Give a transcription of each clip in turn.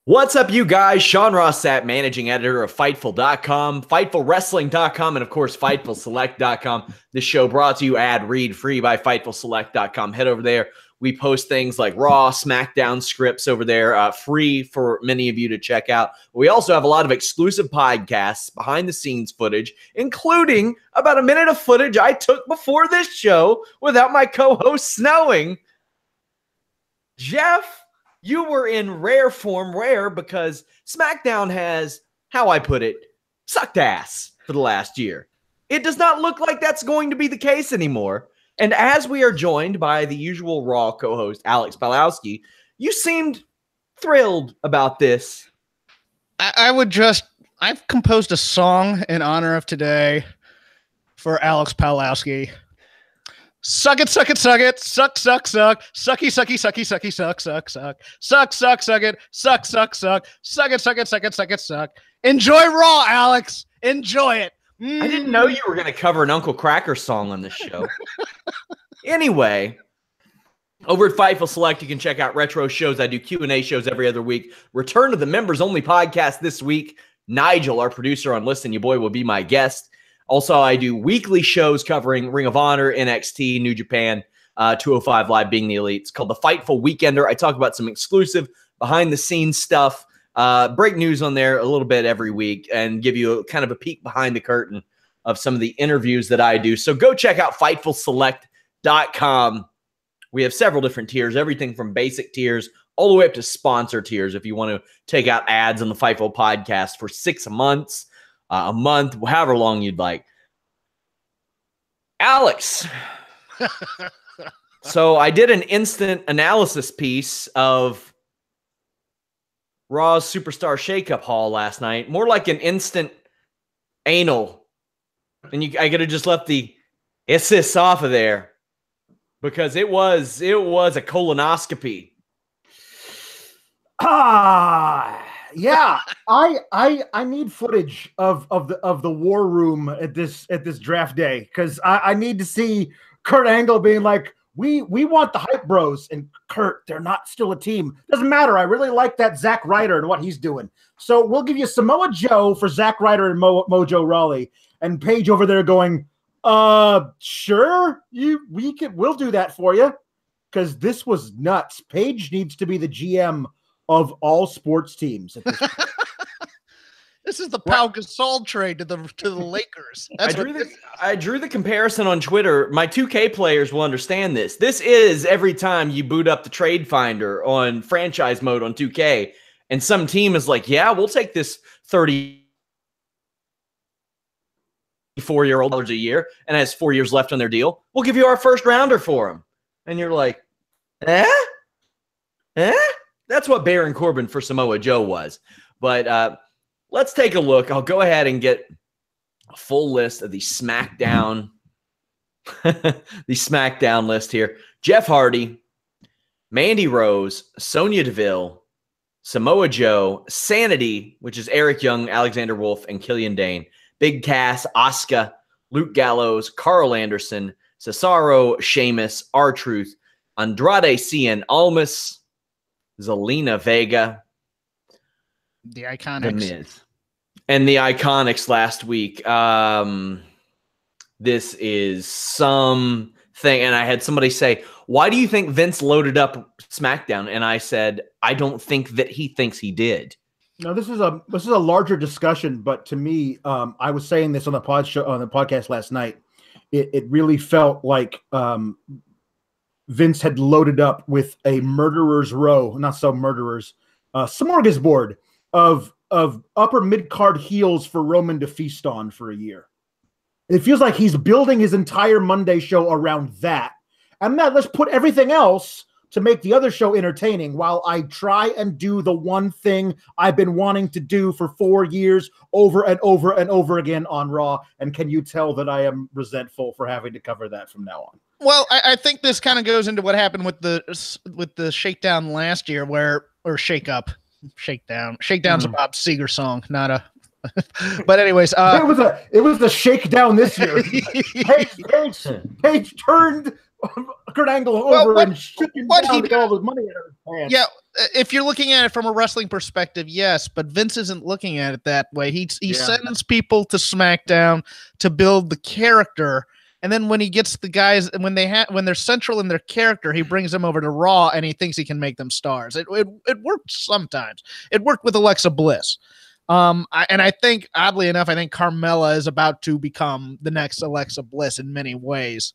What's up, you guys? Sean Rossat, managing editor of Fightful.com, FightfulWrestling.com, and of course, FightfulSelect.com. This show brought to you ad-read free by FightfulSelect.com. Head over there. We post things like Raw, SmackDown scripts over there, free for many of you to check out. We also have a lot of exclusive podcasts, behind-the-scenes footage, including about a minute of footage I took before this show without my co-host snowing. Jeff, you were in rare form, because SmackDown has, how I put it, sucked ass for the last year. It does not look like that's going to be the case anymore. And as we are joined by the usual Raw co-host, Alex Palowski, you seemed thrilled about this. I've composed a song in honor of today for Alex Palowski. Suck it, suck it, suck it, suck, suck, suck, sucky, sucky, sucky, sucky, suck, suck, suck, suck, suck, suck it, suck, suck, suck, suck it, suck it, suck it, suck it, suck. Enjoy Raw, Alex. Enjoy it. I didn't know you were going to cover an Uncle Kracker song on this show. Anyway, over at Fightful Select, you can check out retro shows. I do Q&A shows every other week. Return to the members-only podcast this week. Nigel, our producer on Listen, Your Boy, will be my guest. Also, I do weekly shows covering Ring of Honor, NXT, New Japan, 205 Live, Being the Elite. It's called the Fightful Weekender. I talk about some exclusive behind-the-scenes stuff, break news on there a little bit every week, and give you kind of a peek behind the curtain of some of the interviews that I do. So go check out FightfulSelect.com. We have several different tiers, everything from basic tiers all the way up to sponsor tiers if you want to take out ads on the Fightful podcast for 6 months. A month, however long you'd like. Alex. So I did an instant analysis piece of Raw's Superstar Shakeup Haul last night. More like an instant anal. And I could have just left the "sis" off of there because it was a colonoscopy. Yeah, I need footage of the war room at this draft day because I need to see Kurt Angle being like, we want the hype bros, and Kurt, they're not still a team. Doesn't matter. I really like that Zack Ryder and what he's doing. So we'll give you Samoa Joe for Zack Ryder and Mojo Rawley, and Paige over there going, sure, we'll do that for you because this was nuts. Paige needs to be the GM of all sports teams at this point. This is the Pau Gasol trade to the Lakers. I drew the comparison on Twitter. My 2K players will understand this. This is every time you boot up the trade finder on franchise mode on 2K, and some team is like, yeah, we'll take this 34-year-old a year and has 4 years left on their deal. We'll give you our first rounder for him. And you're like, eh? That's what Baron Corbin for Samoa Joe was. But let's take a look. I'll go ahead and get a full list of the SmackDown, list here. Jeff Hardy, Mandy Rose, Sonya Deville, Samoa Joe, Sanity, which is Eric Young, Alexander Wolf, and Killian Dane. Big Cass, Asuka, Luke Gallows, Carl Anderson, Cesaro, Sheamus, R-Truth, Andrade Cien Almas, Zelina Vega, the Iconics, The Miz, and the Iconics last week. This is something, and I had somebody say, "Why do you think Vince loaded up SmackDown?" And I said, "I don't think that he thinks he did." No, this is a larger discussion, but to me, I was saying this on the podcast last night. It really felt like Vince had loaded up with a murderer's row, not so murderers, smorgasbord of upper mid-card heels for Roman to feast on for a year. It feels like he's building his entire Monday show around that. And then let's put everything else to make the other show entertaining while I try and do the one thing I've been wanting to do for 4 years over and over and over again on Raw. And can you tell that I am resentful for having to cover that from now on? Well, I think this kind of goes into what happened with the shakedown last year, shakedown. Shakedown's a Bob Seger song, not a. But anyways, it was the shakedown this year. Paige turned Kurt Angle over and shook him what down he to get all the money out of his pants. Yeah, if you're looking at it from a wrestling perspective, yes, but Vince isn't looking at it that way. He sends people to SmackDown to build the character, and then when he gets the guys, when they're central in their character, he brings them over to Raw, and he thinks he can make them stars. It works sometimes. It worked with Alexa Bliss. I think, oddly enough, I think Carmella is about to become the next Alexa Bliss in many ways.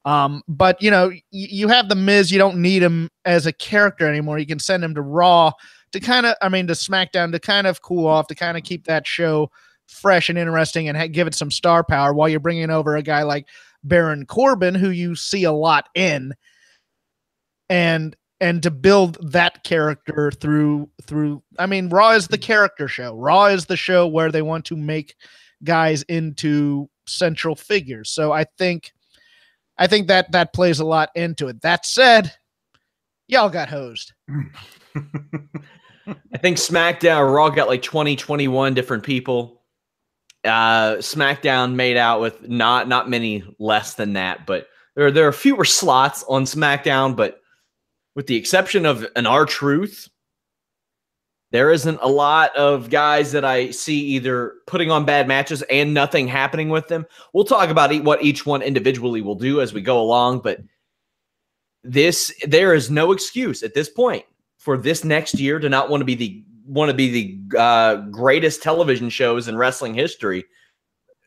But you have the Miz, you don't need him as a character anymore. You can send him to Raw to to SmackDown to kind of cool off, to kind of keep that show fresh and interesting and give it some star power while you're bringing over a guy like Baron Corbin, who you see a lot in, and to build that character through Raw is the character show. Raw is the show where they want to make guys into central figures. So I think that plays a lot into it. That said, y'all got hosed. I think SmackDown or Raw got like 20, 21 different people. SmackDown made out with not many less than that, but there are fewer slots on SmackDown, but with the exception of an R-Truth, there isn't a lot of guys that I see either putting on bad matches and nothing happening with them. We'll talk about what each one individually will do as we go along, but there is no excuse at this point for this next year to not want to be the greatest television shows in wrestling history.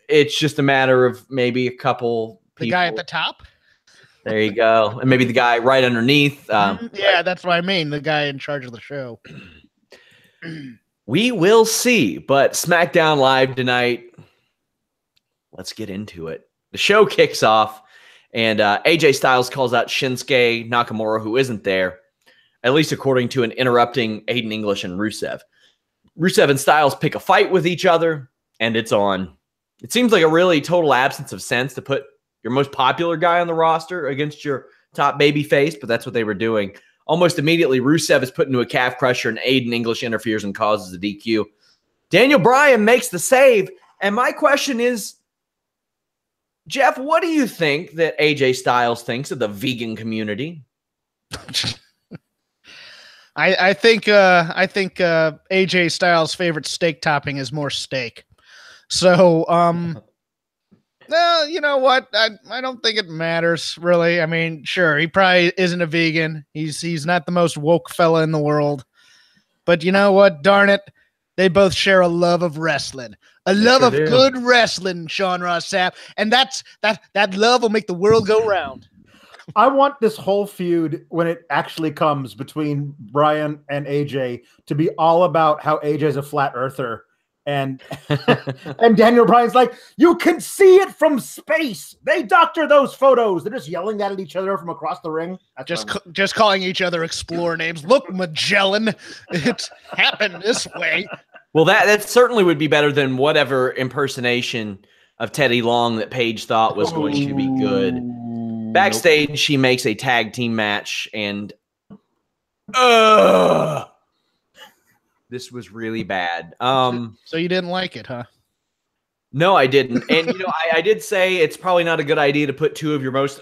It's just a matter of maybe a couple people. The guy at the top? There you go. And maybe the guy right underneath. Yeah, that's what I mean. The guy in charge of the show. We will see. But SmackDown Live tonight, let's get into it. The show kicks off, and AJ Styles calls out Shinsuke Nakamura, who isn't there, at least according to an interrupting Aiden English and Rusev. Rusev and Styles pick a fight with each other, and it's on. It seems like a really total absence of sense to put your most popular guy on the roster against your top baby face, but that's what they were doing. Almost immediately, Rusev is put into a calf crusher, and Aiden English interferes and causes a DQ. Daniel Bryan makes the save, and my question is, Jeff, what do you think that AJ Styles thinks of the vegan community? I think AJ Styles' favorite steak topping is more steak. So, you know what? I don't think it matters, really. I mean, sure, he probably isn't a vegan. He's not the most woke fella in the world. But you know what? Darn it. They both share a love of wrestling. A love of good wrestling, Sean Ross Sapp. And that love will make the world go round. I want this whole feud, when it actually comes between Bryan and AJ, to be all about how AJ is a flat earther. And Daniel Bryan's like, you can see it from space. They doctor those photos. They're just yelling that at each other from across the ring. Just calling each other Explorer names. Look, Magellan, it's happened this way. Well, that certainly would be better than whatever impersonation of Teddy Long that Paige thought was going to be good. Backstage, she makes a tag team match, and this was really bad. So you didn't like it, huh? No, I didn't. And, I did say it's probably not a good idea to put two of your most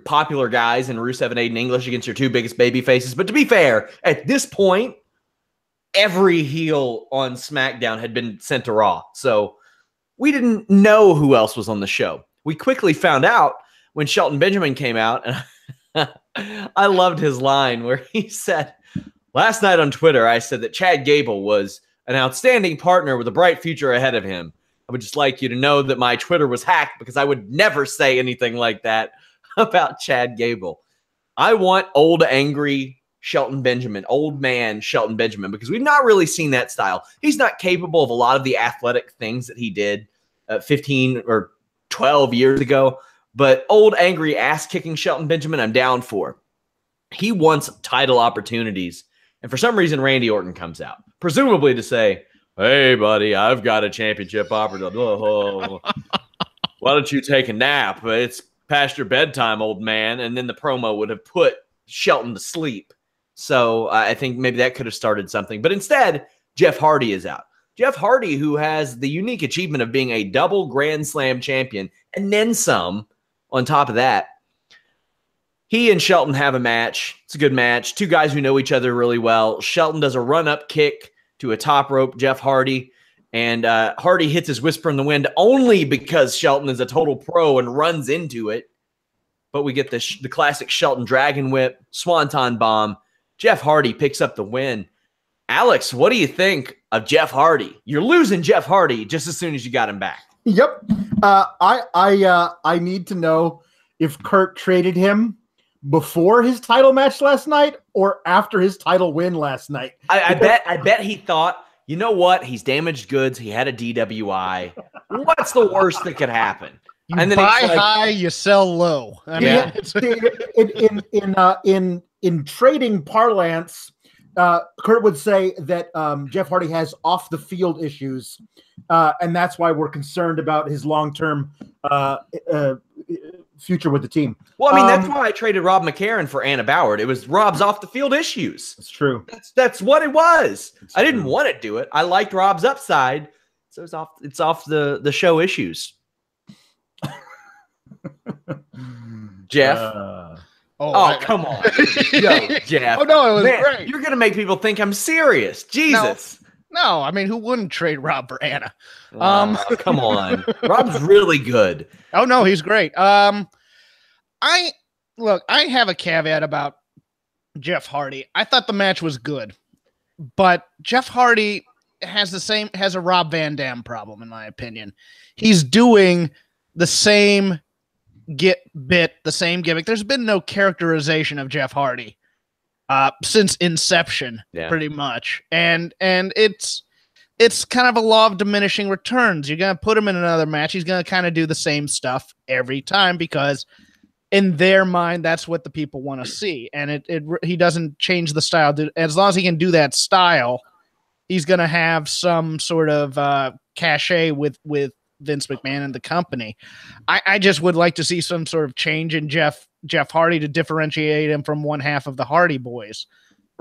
popular guys in Rusev and Aiden English against your two biggest baby faces. But to be fair, at this point, every heel on SmackDown had been sent to Raw. So we didn't know who else was on the show. We quickly found out when Shelton Benjamin came out. And I loved his line where he said, last night on Twitter, I said that Chad Gable was an outstanding partner with a bright future ahead of him. I would just like you to know that my Twitter was hacked because I would never say anything like that about Chad Gable. I want old, angry Shelton Benjamin, old man Shelton Benjamin, because we've not really seen that style. He's not capable of a lot of the athletic things that he did 15 or 12 years ago. But old, angry, ass-kicking Shelton Benjamin, I'm down for. He wants title opportunities. And for some reason, Randy Orton comes out, presumably to say, hey, buddy, I've got a championship opportunity. Why don't you take a nap? It's past your bedtime, old man. And then the promo would have put Shelton to sleep. So I think maybe that could have started something. But instead, Jeff Hardy is out. Jeff Hardy, who has the unique achievement of being a double Grand Slam champion and then some on top of that. He and Shelton have a match. It's a good match. Two guys who know each other really well. Shelton does a run-up kick to a top rope, Jeff Hardy. And Hardy hits his Whisper in the Wind only because Shelton is a total pro and runs into it. But we get the classic Shelton Dragon Whip, Swanton Bomb. Jeff Hardy picks up the win. Alex, what do you think of Jeff Hardy? You're losing Jeff Hardy just as soon as you got him back. Yep. I need to know if Kurt traded him before his title match last night or after his title win last night. I bet he thought, you know what? He's damaged goods. He had a DWI. What's the worst that could happen? You and then buy high, you sell low. I mean, in trading parlance, Kurt would say that Jeff Hardy has off the field issues, and that's why we're concerned about his long-term future with the team. Well, I mean, that's why I traded Rob McCarron for Anna Bauer. It was Rob's off the field issues. It's true. That's what it was. I didn't want to do it. I liked Rob's upside, so it's off the show issues. Jeff. Come on. Yo, Jeff. Oh, no, it was great. You're going to make people think I'm serious. Jesus. No, I mean, who wouldn't trade Rob for Anna? Come on. Rob's really good. Oh, no, he's great. I have a caveat about Jeff Hardy. I thought the match was good, but Jeff Hardy has a Rob Van Dam problem, in my opinion. He's doing the same the same gimmick. There's been no characterization of Jeff Hardy since inception, pretty much. And it's kind of a law of diminishing returns. You're going to put him in another match. He's going to kind of do the same stuff every time because in their mind, that's what the people want to see. And he doesn't change the style. As long as he can do that style, he's going to have some sort of cachet with Vince McMahon and the company. I just would like to see some sort of change in Jeff Hardy to differentiate him from one half of the Hardy Boys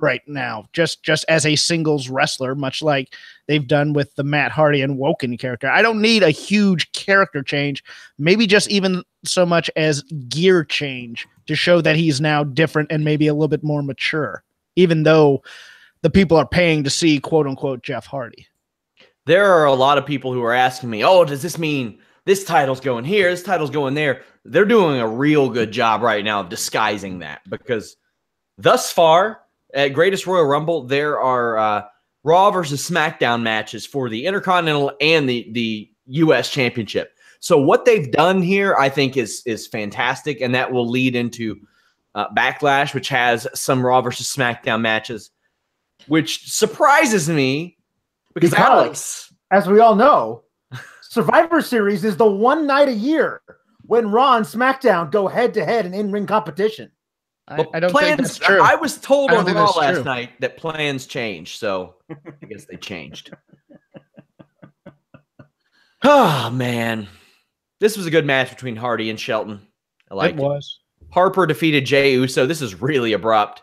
right now, just as a singles wrestler, much like they've done with the Matt Hardy and Woken character. I don't need a huge character change, maybe just even so much as gear change to show that he's now different and maybe a little bit more mature, even though the people are paying to see quote unquote Jeff Hardy. There are a lot of people who are asking me, oh, does this mean this title's going here, this title's going there? They're doing a real good job right now of disguising that because thus far at Greatest Royal Rumble, there are Raw versus SmackDown matches for the Intercontinental and the U.S. Championship. So what they've done here, I think, is fantastic, and that will lead into Backlash, which has some Raw versus SmackDown matches, which surprises me. Because Alex, as we all know, Survivor Series is the one night a year when Raw and SmackDown go head-to-head in in-ring competition. I don't think that's true. I was told on Raw last night that plans changed, so I guess they changed. Oh, man. This was a good match between Hardy and Shelton. I liked it. It was. Harper defeated Jey Uso. This is really abrupt.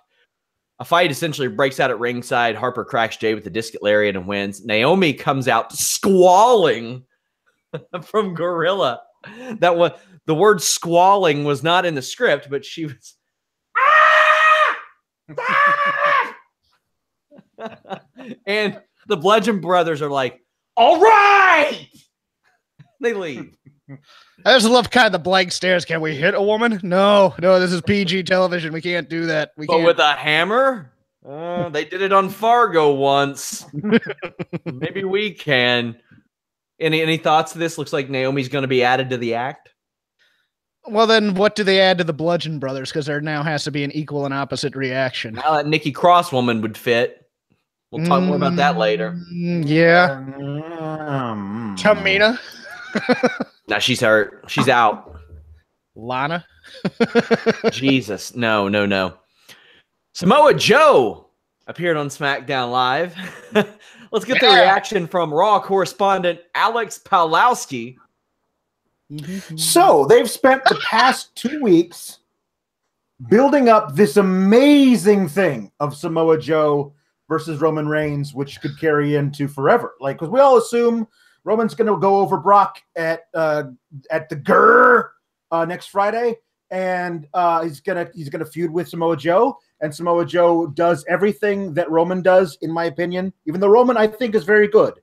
A fight essentially breaks out at ringside. Harper cracks Jey with the discus lariat and wins. Naomi comes out squalling from Gorilla. The word squalling was not in the script, but she was. And the Bludgeon Brothers are like, all right. They leave. I just love kind of the blank stares. Can we hit a woman? No, this is PG television. We can't do that. But with a hammer? They did it on Fargo once. Maybe we can. Any thoughts to this? Looks like Naomi's going to be added to the act. Well, then what do they add to the Bludgeon Brothers? Because there now has to be an equal and opposite reaction. Now that Nikki Cross woman would fit. We'll talk more about that later. Yeah. Tamina. Now she's hurt. She's out. Lana. Jesus. No. Samoa Joe appeared on SmackDown Live. Let's get the reaction from Raw correspondent Alex Pawlowski. So they've spent the past 2 weeks building up this amazing thing of Samoa Joe versus Roman Reigns, which could carry into forever. Like, because we all assume Roman's going to go over Brock at the next Friday. and he's gonna feud with Samoa Joe, and Samoa Joe does everything that Roman does, in my opinion. Even though Roman, I think, is very good,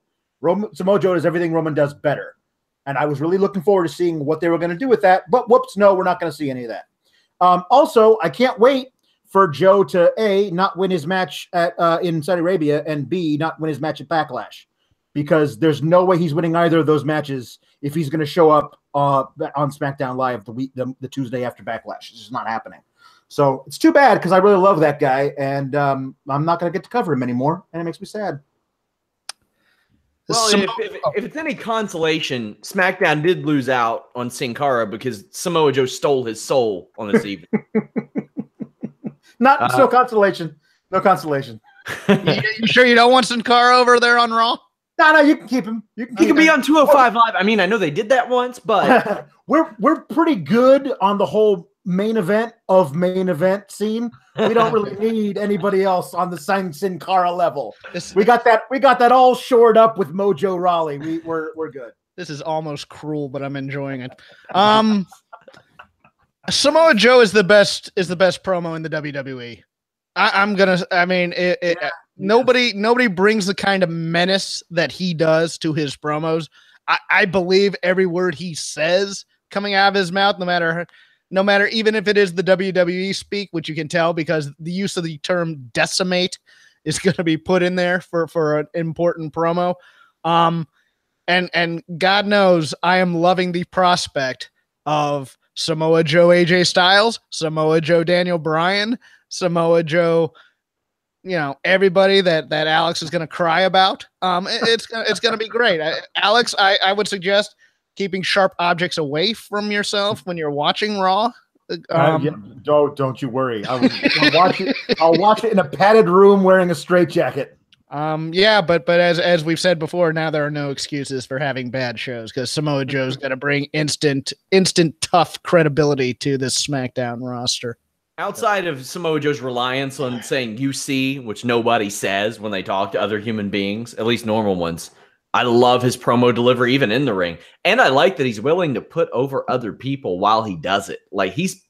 Samoa Joe does everything Roman does better. And I was really looking forward to seeing what they were going to do with that. But whoops, no, we're not going to see any of that. Also, I can't wait for Joe to A, not win his match in Saudi Arabia, and B, not win his match at Backlash, because there's no way he's winning either of those matches if he's going to show up on SmackDown Live the Tuesday after Backlash. It's just not happening. So it's too bad, because I really love that guy, and I'm not going to get to cover him anymore, and it makes me sad. Well, if it's any consolation, SmackDown did lose out on Sin Cara because Samoa Joe stole his soul on this evening. No consolation. No consolation. You sure you don't want Sin Cara over there on Raw? No, you can keep him. He can be on 205 Live. I mean, I know they did that once, but we're pretty good on the whole main event scene. We don't really need anybody else on the Sin Cara level. We got that all shored up with Mojo Rawley. We're good. This is almost cruel, but I'm enjoying it. Samoa Joe is the best promo in the WWE. Nobody brings the kind of menace that he does to his promos. I believe every word he says coming out of his mouth, no matter even if it is the WWE speak, which you can tell because the use of the term decimate is going to be put in there for an important promo. And God knows I am loving the prospect of Samoa Joe AJ Styles, Samoa Joe Daniel Bryan, Samoa Joe, everybody that Alex is going to cry about. It's going to be great. Alex, I would suggest keeping sharp objects away from yourself when you're watching Raw. Don't you worry. I'll watch it. I'll watch it in a padded room wearing a straitjacket. But as we've said before, now there are no excuses for having bad shows because Samoa Joe's going to bring instant tough credibility to this SmackDown roster. Outside of Samoa Joe's reliance on saying "you see," which nobody says when they talk to other human beings, at least normal ones, I love his promo delivery even in the ring, and I like that he's willing to put over other people while he does it. Like he's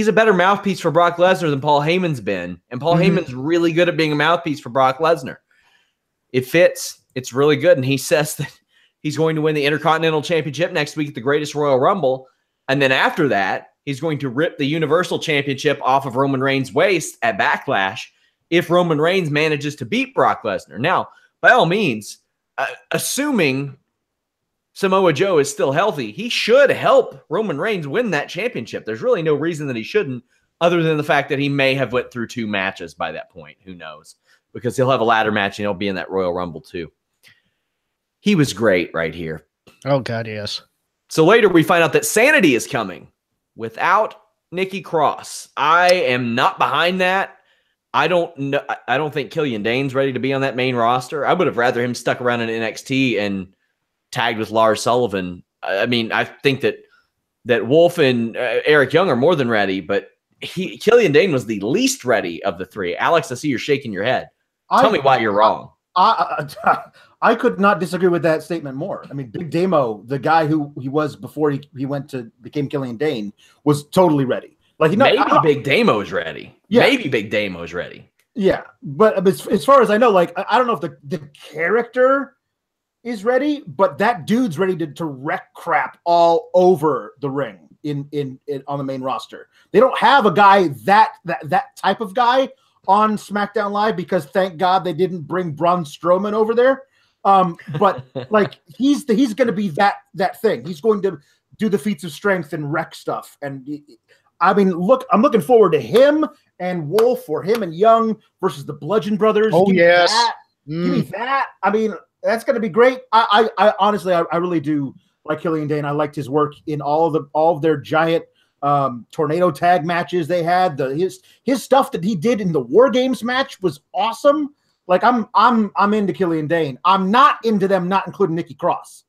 a better mouthpiece for Brock Lesnar than Paul Heyman's been. And Paul Heyman's really good at being a mouthpiece for Brock Lesnar. It fits. It's really good. And he says that he's going to win the Intercontinental Championship next week at the Greatest Royal Rumble. And then after that, he's going to rip the Universal Championship off of Roman Reigns' waist at Backlash if Roman Reigns manages to beat Brock Lesnar. Now, by all means, assuming Samoa Joe is still healthy, he should help Roman Reigns win that championship. There's really no reason that he shouldn't, other than the fact that he may have went through 2 matches by that point. Who knows? Because he'll have a ladder match and he'll be in that Royal Rumble too. He was great right here. Oh, God, yes. So later we find out that Sanity is coming without Nikki Cross. I am not behind that. I don't think Killian Dane's ready to be on that main roster. I would have rather him stuck around in NXT and tagged with Lars Sullivan. I mean, I think that Wolf and Eric Young are more than ready, but Killian Dane was the least ready of the 3. Alex, I see you're shaking your head. Tell me why you're wrong. I could not disagree with that statement more. I mean, Big Damo, the guy who he was before he became Killian Dane, was totally ready. Like maybe Big Damo's ready. Yeah. Maybe Big Damo's ready. Yeah, but as far as I know, like I don't know if the character is ready, but that dude's ready to wreck crap all over the ring in on the main roster. They don't have a guy that type of guy on SmackDown Live because thank God they didn't bring Braun Strowman over there. But like he's going to be that thing. He's going to do the feats of strength and wreck stuff. And I mean, I'm looking forward to him and Wolf or him and Young versus the Bludgeon Brothers. Oh, yes. Give me that. I mean, that's going to be great. I honestly, I really do like Killian Dane. I liked his work in all of their giant tornado tag matches they had. His stuff that he did in the War Games match was awesome. Like I'm into Killian Dane. I'm not into them not including Nikki Cross.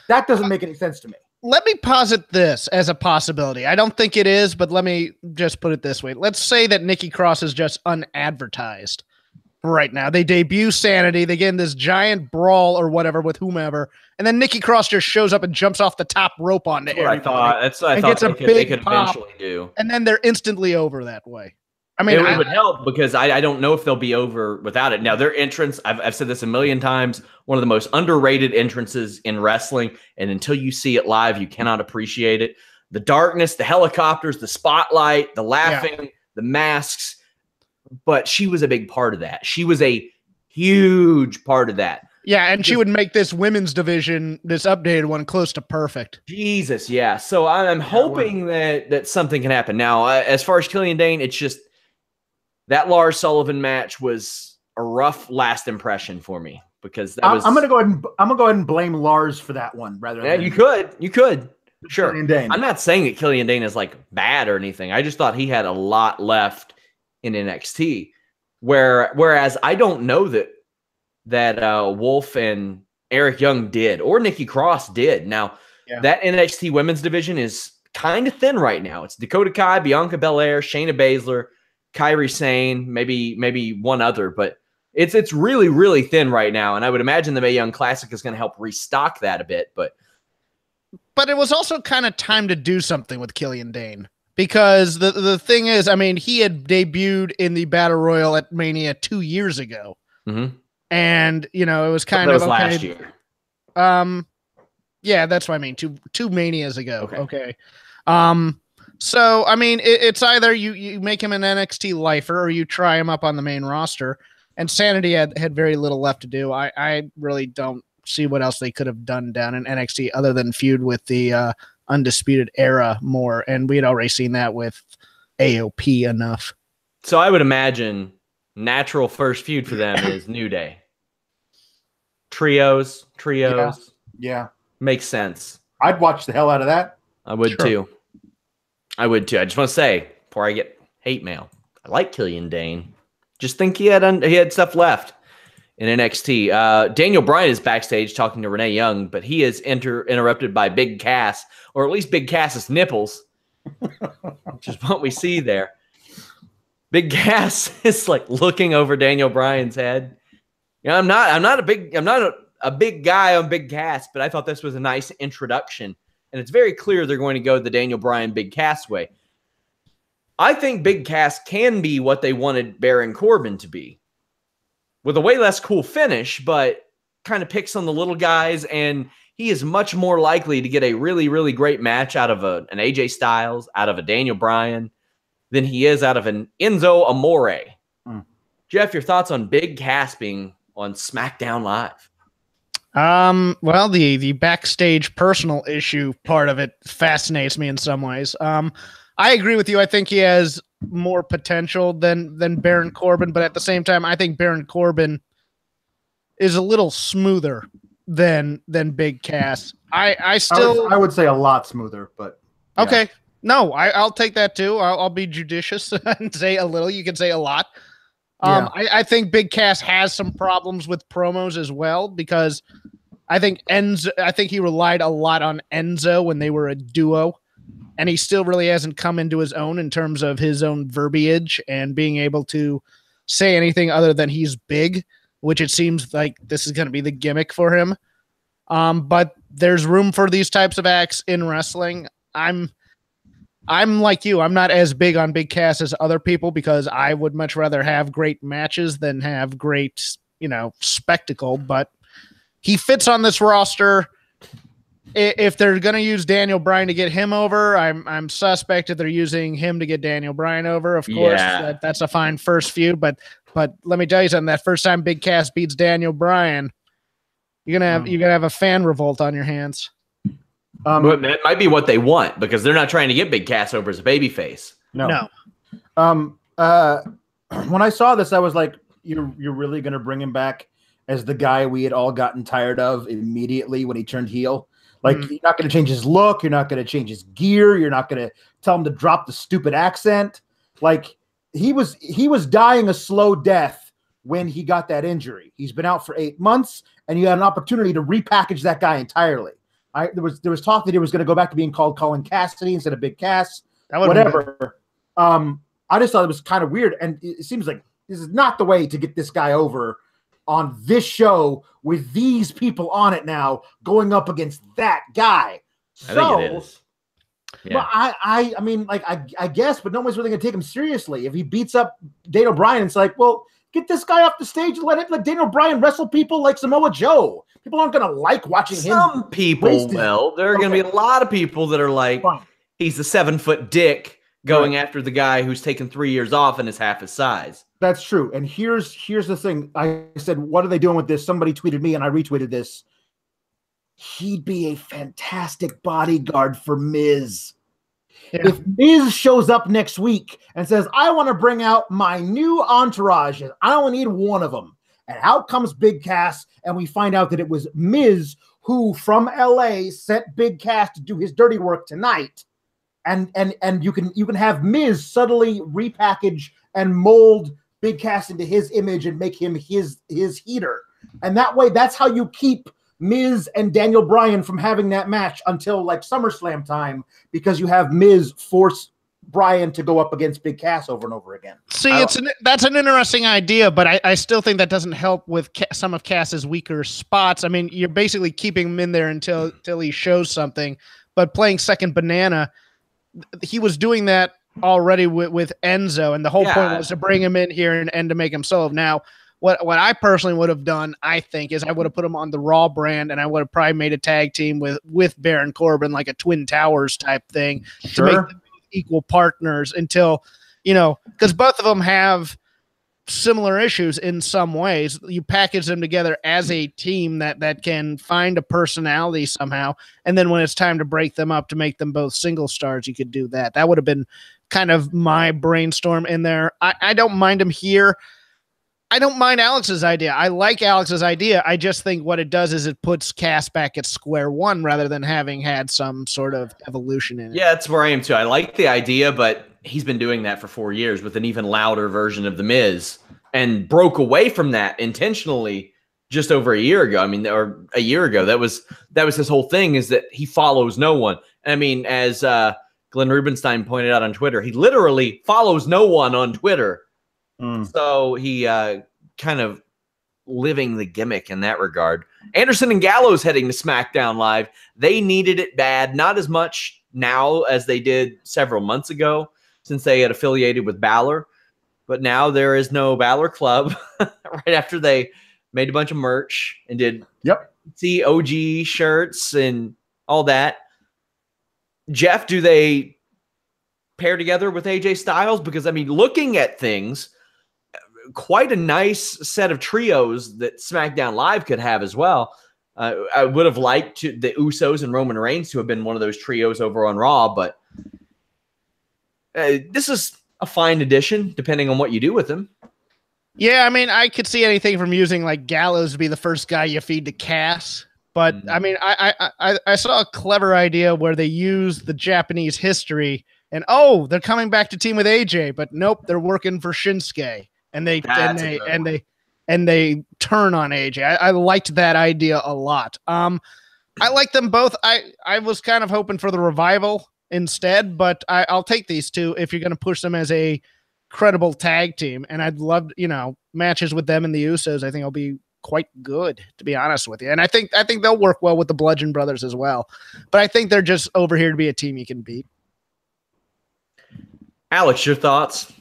That doesn't make any sense to me. Let me posit this as a possibility. I don't think it is, but let me just put it this way. Let's say that Nikki Cross is just unadvertised right now. They debut Sanity. They get in this giant brawl or whatever with whomever. And then Nikki Cross just shows up and jumps off the top rope onto That's what everybody. I thought. That's what I and thought gets a they big could pop. eventually do. And then they're instantly over that way. I mean, it would help because I don't know if they'll be over without it. Now, their entrance, I've said this a million times, one of the most underrated entrances in wrestling. And until you see it live, you cannot appreciate it. The darkness, the helicopters, the spotlight, the laughing, the masks. But she was a big part of that. She was a huge part of that. Yeah, and she would make this women's division, this updated one, close to perfect. Jesus, yeah. So I'm hoping that something can happen. Now, as far as Killian Dane, it's just that Lars Sullivan match was a rough last impression for me because that was. I'm gonna go ahead and blame Lars for that one rather. Yeah, than you could, sure. Killian Dane. I'm not saying that Killian Dane is like bad or anything. I just thought he had a lot left in NXT, whereas I don't know that Wolf and Eric Young did or Nikki Cross did. Now that NXT women's division is kind of thin right now. It's Dakota Kai, Bianca Belair, Shayna Baszler, Kairi Sane, maybe one other, but it's really, really thin right now. And I would imagine the Mae Young Classic is going to help restock that a bit. But it was also kind of time to do something with Killian Dane because the thing is, I mean, he had debuted in the Battle Royal at Mania 2 years ago. Mm-hmm. And, it was kind of last year. Yeah, that's what I mean. Two Manias ago. Okay. So, I mean, it's either you make him an NXT lifer or you try him up on the main roster. And Sanity had very little left to do. I really don't see what else they could have done down in NXT other than feud with the Undisputed Era more. And we had already seen that with AOP enough. So I would imagine natural first feud for them is New Day. Trios. Yeah. Makes sense. I'd watch the hell out of that. I would too. I just want to say before I get hate mail, I like Killian Dane. Just think he had stuff left in NXT. Daniel Bryan is backstage talking to Renee Young, but he is interrupted by Big Cass, or at least Big Cass's nipples, which is what we see there. Big Cass is like looking over Daniel Bryan's head. I'm not a big guy on Big Cass, but I thought this was a nice introduction. And it's very clear they're going to go the Daniel Bryan Big Cass way. I think Big Cass can be what they wanted Baron Corbin to be, with a way less cool finish, but kind of picks on the little guys. And he is much more likely to get a really, really great match out of an AJ Styles, out of a Daniel Bryan, than he is out of an Enzo Amore. Jeff, your thoughts on Big Cass being on SmackDown Live? Well, the backstage personal issue part of it fascinates me in some ways. I agree with you. I think he has more potential than Baron Corbin, but at the same time, I think Baron Corbin is a little smoother than Big Cass. I would say a lot smoother, but yeah. Okay. No, I'll take that too. I'll be judicious and say a little. You can say a lot. I think Big Cass has some problems with promos as well because I think he relied a lot on Enzo when they were a duo, and he still really hasn't come into his own in terms of his own verbiage and being able to say anything other than he's big, which it seems like this is going to be the gimmick for him. But there's room for these types of acts in wrestling. I'm like you. I'm not as big on Big Cass as other people because I would much rather have great matches than have great, spectacle. But he fits on this roster. If they're going to use Daniel Bryan to get him over, I'm suspect if they're using him to get Daniel Bryan over. Of course, that's a fine first feud. But let me tell you something. That first time Big Cass beats Daniel Bryan, you're gonna have a fan revolt on your hands. But it might be what they want because they're not trying to get Big Cass over as a babyface. No. When I saw this, I was like, "You're really going to bring him back as the guy we had all gotten tired of immediately when he turned heel? Like, you're not going to change his look. You're not going to change his gear. You're not going to tell him to drop the stupid accent. Like, he was dying a slow death when he got that injury. He's been out for 8 months, and you had an opportunity to repackage that guy entirely. There was talk that he was going to go back to being called Colin Cassidy instead of Big Cass. Whatever. I just thought it was kind of weird, and it seems like This is not the way to get this guy over on this show with these people on it now going up against that guy. I think it is. Yeah. But I mean, like, I guess, but nobody's really gonna take him seriously. If he beats up Daniel Bryan, it's like, well, get this guy off the stage and let Daniel Bryan wrestle people like Samoa Joe. People aren't gonna like watching him. Some people will. There are gonna be a lot of people that are like, he's the 7-foot dick going after the guy who's taken 3 years off and is half his size. That's true. And here's the thing. I said, what are they doing with this? Somebody tweeted me and I retweeted this. He'd be a fantastic bodyguard for Miz. Yeah. If Miz shows up next week and says, I want to bring out my new entourage, and I only need one of them. And out comes Big Cass, and we find out that it was Miz who, from LA, sent Big Cass to do his dirty work tonight. And you can have Miz subtly repackage and mold Big Cass into his image and make him his heater. And that way, that's how you keep Miz and Daniel Bryan from having that match until like SummerSlam time, because you have Miz force Bryan to go up against Big Cass over and over again. See, that's an interesting idea, but I still think that doesn't help with some of Cass's weaker spots. I mean, you're basically keeping him in there until he shows something, but playing second banana, he was doing that already with Enzo, and the whole point was to bring him in here and to make him solo. Now, what I personally would have done, I think, is I would have put him on the Raw brand, and I would have probably made a tag team with Baron Corbin, like a Twin Towers type thing, to make them equal partners until, because both of them have similar issues in some ways. You package them together as a team that can find a personality somehow, and then when it's time to break them up to make them both single stars, you could do that. That would have been kind of my brainstorm in there. I don't mind him here. I don't mind Alex's idea. I like Alex's idea. I just think what it does is it puts Cass back at square one rather than having had some sort of evolution in it. Yeah, that's where I am too. I like the idea, but he's been doing that for 4 years with an even louder version of The Miz, and broke away from that intentionally just over a year ago. I mean, or a year ago. That was his whole thing, is that he follows no one. I mean, as Glenn Rubenstein pointed out on Twitter, he literally follows no one on Twitter. So he kind of living the gimmick in that regard. Anderson and Gallows heading to SmackDown Live. They needed it bad. Not as much now as they did several months ago, since they had affiliated with Balor. But now there is no Balor Club. Right after they made a bunch of merch and did OG shirts and all that. Jeff, do they pair together with AJ Styles? Because, I mean, looking at things, quite a nice set of trios that SmackDown Live could have as well. I would have liked the Usos and Roman Reigns to have been one of those trios over on Raw, but this is a fine addition, depending on what you do with them. Yeah, I mean, I could see anything from using like Gallows to be the first guy you feed to Cass. But I mean, I saw a clever idea where they use the Japanese history and they're coming back to team with AJ, but nope, they're working for Shinsuke. And they turn on AJ. I liked that idea a lot. I like them both. I was kind of hoping for the Revival instead, but I'll take these two if you're going to push them as a credible tag team. And I'd love, matches with them and the Usos. I think it'll be quite good, to be honest with you. And I think they'll work well with the Bludgeon Brothers as well. But I think they're just over here to be a team you can beat. Alex, your thoughts?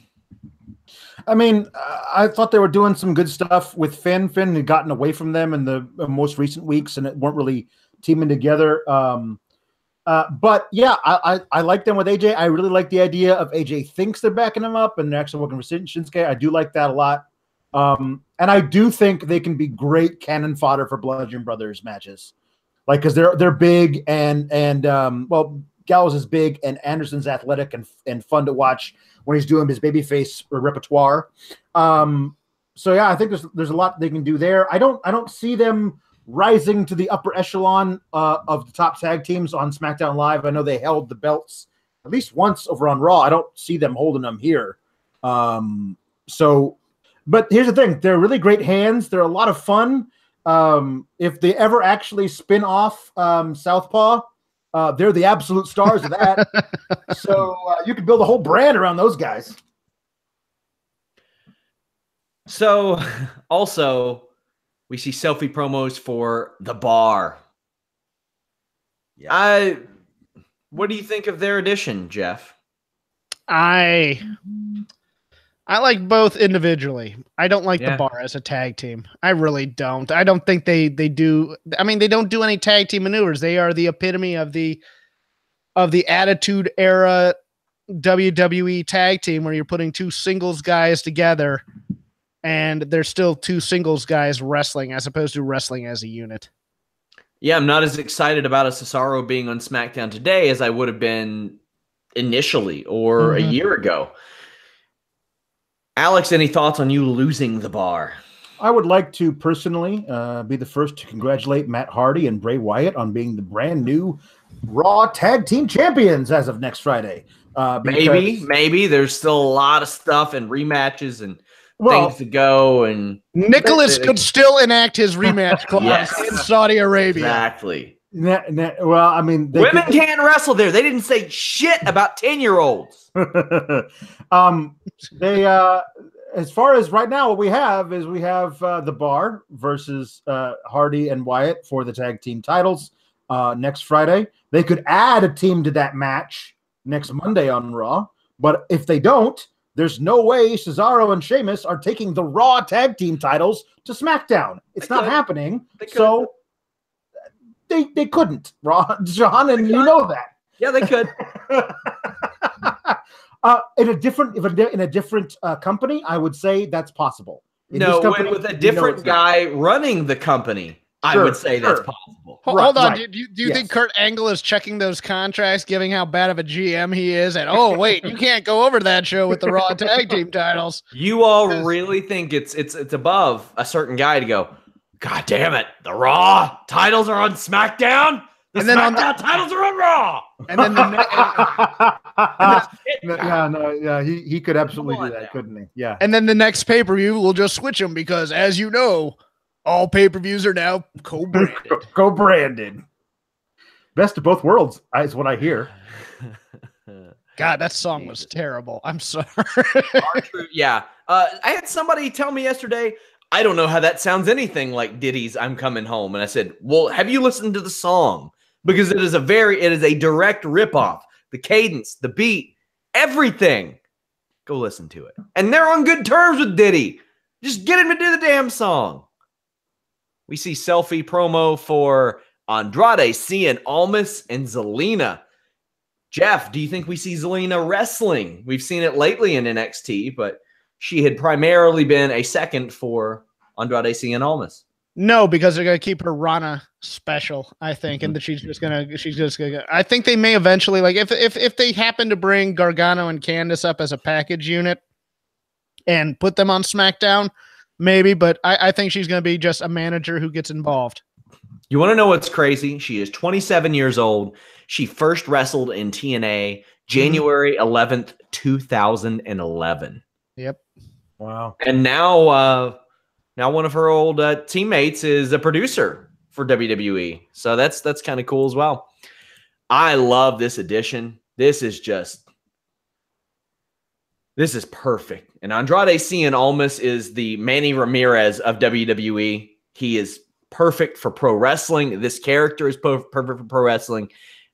I mean, I thought they were doing some good stuff with Finn. Finn had gotten away from them in the most recent weeks, and it weren't really teaming together. But yeah, I like them with AJ. I really like the idea of AJ thinks they're backing him up, and they're actually working for Shinsuke. I do like that a lot. And I do think they can be great cannon fodder for Bludgeon Brothers matches, like, because they're big and well, Gallows is big and Anderson's athletic and fun to watch when he's doing his babyface repertoire. So yeah, I think there's a lot they can do there. I don't see them rising to the upper echelon of the top tag teams on SmackDown Live. I know they held the belts at least once over on Raw. I don't see them holding them here. But here's the thing. They're really great hands. They're a lot of fun. If they ever actually spin off Southpaw, they're the absolute stars of that. So you could build a whole brand around those guys. So, also, we see selfie promos for The Bar. Yeah. What do you think of their addition, Jeff? I like both individually. I don't like Yeah. The Bar as a tag team. I really don't. I don't think they do. I mean, they don't do any tag team maneuvers. They are the epitome of the Attitude Era WWE tag team, where you're putting two singles guys together and there's still two singles guys wrestling as opposed to wrestling as a unit. Yeah, I'm not as excited about a Cesaro being on SmackDown today as I would have been initially or a year ago. Alex, any thoughts on you losing The Bar? I would like to personally be the first to congratulate Matt Hardy and Bray Wyatt on being the brand new Raw Tag Team Champions as of next Friday. Maybe there's still a lot of stuff and rematches and things to go. And Nicholas could still enact his rematch clause in Saudi Arabia. Exactly. Well, I mean, women can't wrestle there. They didn't say shit about 10-year-olds. As far as right now, what we have is The Bar versus Hardy and Wyatt for the tag team titles next Friday. They could add a team to that match next Monday on Raw, but if they don't, there's no way Cesaro and Sheamus are taking the Raw tag team titles to SmackDown. It's not happening. So they couldn't, John, and you know that. Yeah, they could. In a different company, I would say that's possible. With a different guy running the company, I would say that's possible. Hold on. Do you think Kurt Angle is checking those contracts, giving how bad of a GM he is? And wait, you can't go over to that show with the Raw tag team titles. You all really think it's above a certain guy to go, God damn it, the Raw titles are on SmackDown? And then SmackDown titles are on Raw. And then he could absolutely do that, couldn't he? Yeah. And then the next pay-per-view, we'll just switch them because, as you know, all pay-per-views are now co-branded. Co-branded. Best of both worlds is what I hear. God, that song was terrible. I'm sorry. Yeah. I had somebody tell me yesterday, I don't know how that sounds anything like Diddy's I'm Coming Home. And I said, well, have you listened to the song? Because it is a direct ripoff. The cadence, the beat, everything. Go listen to it. And they're on good terms with Diddy. Just get him to do the damn song. We see selfie promo for Andrade, Cien, Almas, and Zelina. Jeff, do you think we see Zelina wrestling? We've seen it lately in NXT, but she had primarily been a second for Andrade, Cien, Almas. No, because they're gonna keep her Rana special, I think, and that she's just gonna. I think they may eventually, like, if they happen to bring Gargano and Candice up as a package unit and put them on SmackDown, maybe. But I think she's gonna be just a manager who gets involved. You want to know what's crazy? She is 27 years old. She first wrestled in TNA January 11th, 2011. Yep. Wow. And now one of her old teammates is a producer for WWE. So that's kind of cool as well. I love this addition. This is perfect. And Andrade Cien Almas is the Manny Ramirez of WWE. He is perfect for pro wrestling. This character is perfect for pro wrestling.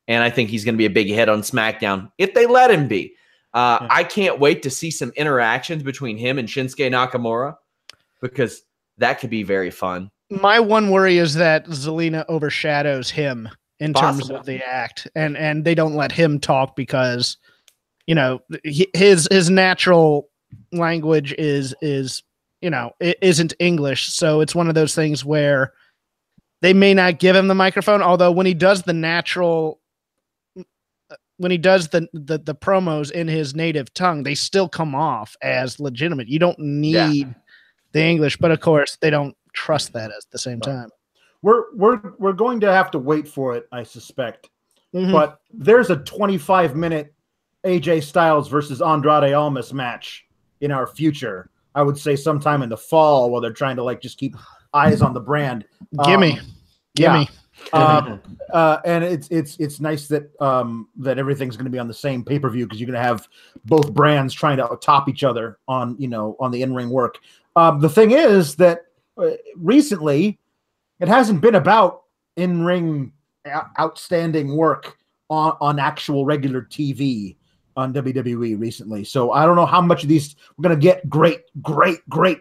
And I think he's going to be a big hit on SmackDown if they let him be. I can't wait to see some interactions between him and Shinsuke Nakamura because that could be very fun. My one worry is that Zelina overshadows him in terms of the act, and they don't let him talk because, you know, his natural language is it isn't English. So it's one of those things where they may not give him the microphone. Although when he does the promos in his native tongue, they still come off as legitimate. You don't need the English, but of course they don't trust that at the same time. We're going to have to wait for it, I suspect. But there's a 25-minute AJ Styles versus Andrade Almas match in our future. I would say sometime in the fall while they're trying to just keep eyes on the brand. Gimme. And it's nice that that everything's going to be on the same pay-per-view because you're going to have both brands trying to top each other on the in-ring work. The thing is that recently it hasn't been about in-ring outstanding work on actual regular TV on WWE recently. So I don't know how much of these we're going to get great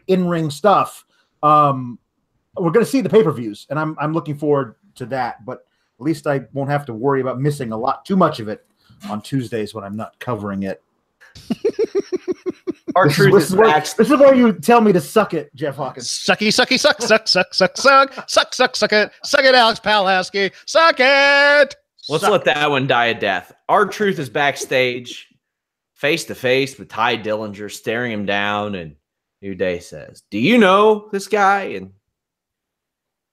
in-ring stuff. We're going to see the pay-per-views, and I'm looking forward to that. But at least I won't have to worry about missing too much of it on Tuesdays when I'm not covering it. This is where you tell me to suck it, Jeff Hawkins. Sucky, sucky, suck, suck, suck, suck, suck it, Alex Pulaski, suck it. Let's let that one die a death. R-Truth is backstage, face to face with Ty Dillinger, staring him down, and New Day says, "Do you know this guy?" And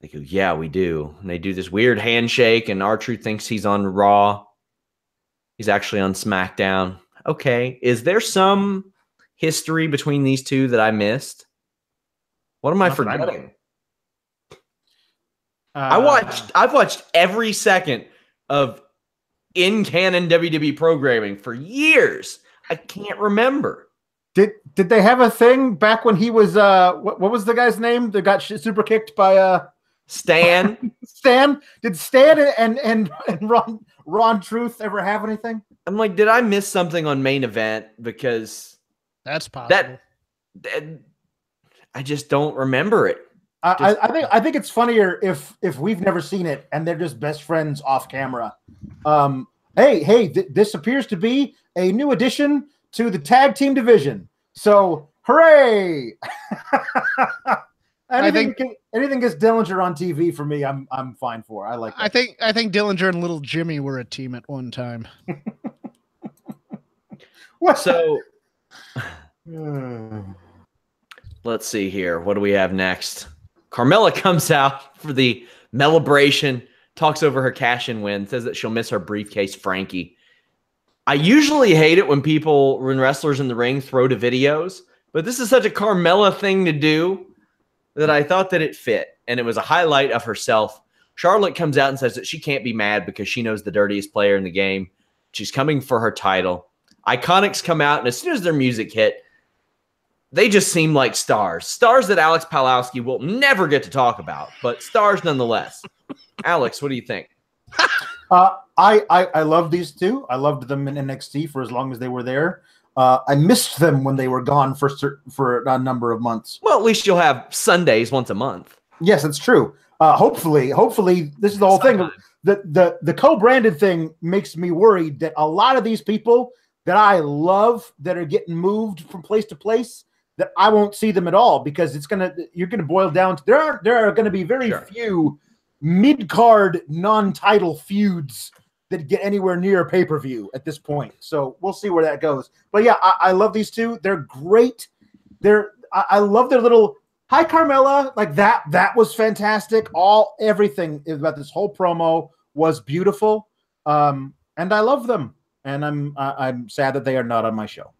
they go, "Yeah, we do." And they do this weird handshake, and R-Truth thinks he's on Raw. He's actually on SmackDown. Okay, is there some history between these two that I missed? What am I forgetting? I've watched every second of in-canon WWE programming for years. I can't remember. Did they have a thing back when he was what was the guy's name that got super kicked by Stan? Stan? Did Stan and Ron Truth ever have anything? I'm like, did I miss something on Main Event? Because that's possible. I just don't remember it. I think it's funnier if we've never seen it and they're just best friends off camera. This appears to be a new addition to the tag team division. So hooray! anything gets Dillinger on TV for me, I'm fine for. I like that. I think Dillinger and Little Jimmy were a team at one time. So let's see here. What do we have next? Carmella comes out for the Melibration, talks over her cash-in win, says that she'll miss her briefcase, Frankie. I usually hate it when wrestlers in the ring throw to videos, but this is such a Carmella thing to do that I thought that it fit, and it was a highlight of herself. Charlotte comes out and says that she can't be mad because she knows the dirtiest player in the game. She's coming for her title. Iconics come out, and as soon as their music hit, they just seem like stars. Stars that Alex Pulaski will never get to talk about, but stars nonetheless. Alex, what do you think? I love these two. I loved them in NXT for as long as they were there. I missed them when they were gone for a number of months. Well, at least you'll have Sundays once a month. Yes, that's true. Hopefully, this is the whole thing. The co-branded thing makes me worried that a lot of these people that I love that are getting moved from place to place, that I won't see them at all because you're gonna boil down to there are going to be very few mid-card non-title feuds that get anywhere near pay-per-view at this point. So we'll see where that goes. But yeah, I love these two. They're great. I love their little hi Carmella, like that. That was fantastic. Everything about this whole promo was beautiful. And I love them. And I'm sad that they are not on my show.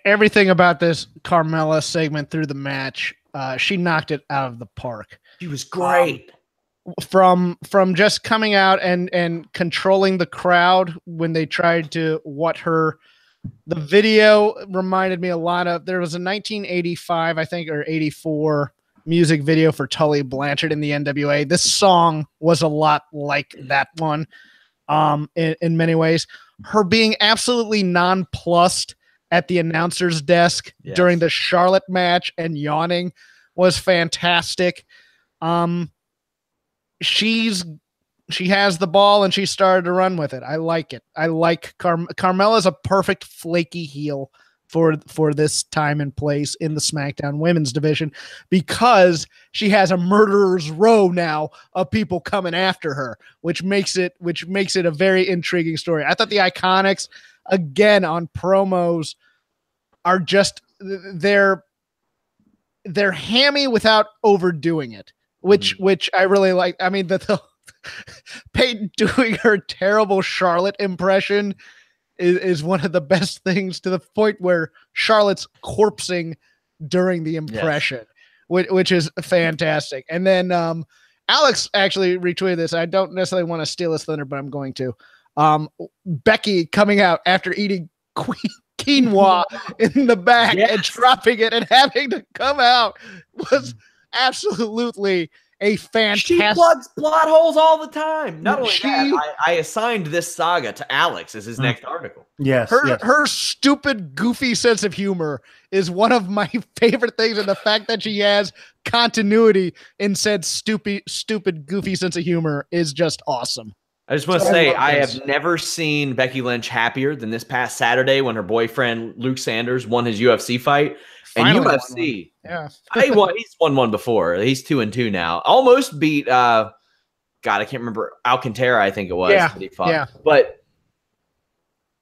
Everything about this Carmella segment through the match, she knocked it out of the park. She was great. From just coming out and controlling the crowd when they tried to her. The video reminded me a lot of, there was a 1985, I think, or 84 music video for Tully Blanchard in the NWA. This song was a lot like that one in many ways. Her being absolutely nonplussed at the announcer's desk during the Charlotte match and yawning was fantastic. She has the ball and she started to run with it. I like it. I like Carmella's a perfect flaky heel for this time and place in the SmackDown women's division because she has a murderer's row now of people coming after her, which makes it a very intriguing story. I thought the Iconics again on promos are just they're hammy without overdoing it, which I really like. I mean, the Peyton doing her terrible Charlotte impression is one of the best things, to the point where Charlotte's corpsing during the impression, which is fantastic. And then Alex actually retweeted this. I don't necessarily want to steal his thunder, but I'm going to. Becky coming out after eating quinoa in the back and Yes. dropping it and having to come out was absolutely a She fantastic. plugs plot holes all the time. Not only She- that, I assigned this saga to Alex as his next article. Yes. Her yes. her stupid, goofy sense of humor is one of my favorite things, and the fact that she has continuity in said stupid, goofy sense of humor is just awesome. I just want to I say love I this. have never seen Becky Lynch happier than this past Saturday when her boyfriend Luke Sanders won his UFC fight. And Finally won UFC, Yeah. he's won one before. He's 2-2 now. Almost beat God, I can't remember, Alcantara, I think it was. Yeah, that he fought. yeah. But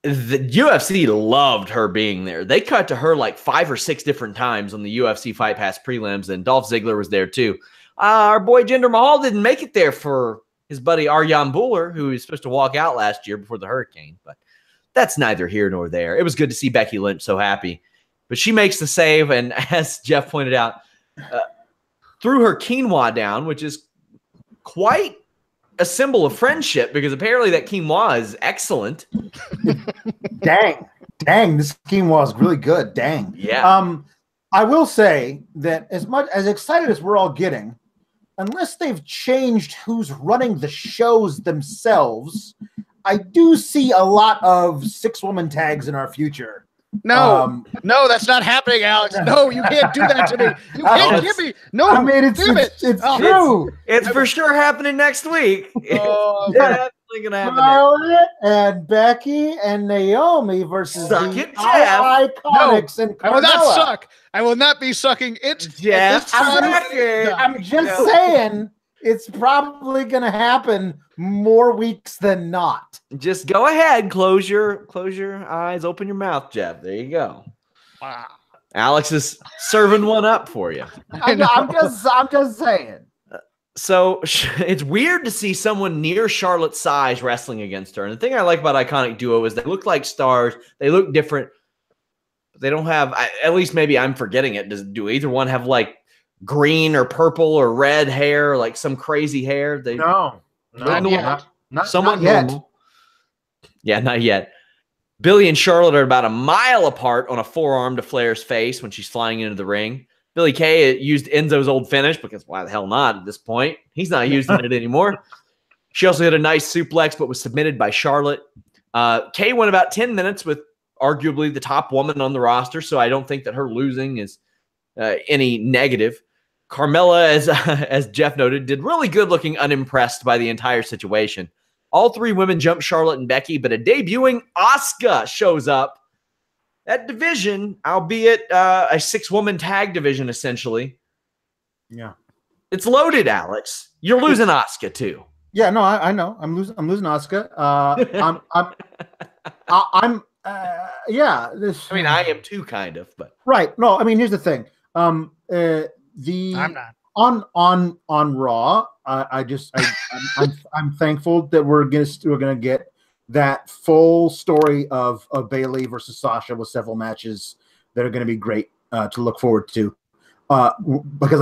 the UFC loved her being there. They cut to her like 5 or 6 different times on the UFC Fight Pass prelims, and Dolph Ziggler was there too. Our boy Jinder Mahal didn't make it there for his buddy Arjan Buller, who was supposed to walk out last year before the hurricane, but that's neither here nor there. It was good to see Becky Lynch so happy, but she makes the save, and as Jeff pointed out, threw her quinoa down, which is quite a symbol of friendship because apparently that quinoa is excellent. Dang, this quinoa is really good. Dang. Yeah. I will say that as much as excited as we're all getting, unless they've changed who's running the shows themselves, I do see a lot of 6-woman tags in our future. No, that's not happening, Alex. No, you can't do that to me. You can't give me. No, I mean, it's Oh, true. It's for sure happening next week. Oh, It's definitely going to happen. Charlotte and Becky and Naomi versus Suck the it, Jeff. Iconics and I will not Carmella. suck. I will not be sucking it. Jeff, It's I'm just saying it's probably going to happen more weeks than not. just go ahead. Close your eyes. Open your mouth, Jeff. There you go. Wow. Alex is serving one up for you. I'm just saying. So it's weird to see someone near Charlotte's size wrestling against her. And the thing I like about Iconic Duo is they look like stars. They look different. They don't have, at least maybe I'm forgetting it. Do either one have like green or purple or red hair, or like some crazy hair? No, Not yet. Somewhat not yet. normal. Yeah, not yet. Billy and Charlotte are about a mile apart on a forearm to Flair's face when she's flying into the ring. Billy Kay used Enzo's old finish because why the hell not at this point? He's not using it anymore. She also hit a nice suplex, but was submitted by Charlotte. Kay went about 10 minutes with arguably the top woman on the roster, so I don't think that her losing is any negative. Carmella, as Jeff noted, did really good looking unimpressed by the entire situation. All 3 women jumped Charlotte and Becky, but a debuting Asuka shows up. That division, albeit a 6-woman tag division, essentially. Yeah. It's loaded, Alex. You're losing Asuka too. Yeah, no, I know. I'm losing Asuka. Yeah. I mean, I am too, kind of, but right. No, I mean, here's the thing. I'm not. On Raw, I'm thankful that we're gonna get that full story of Bayley versus Sasha with several matches that are going to be great to look forward to. Because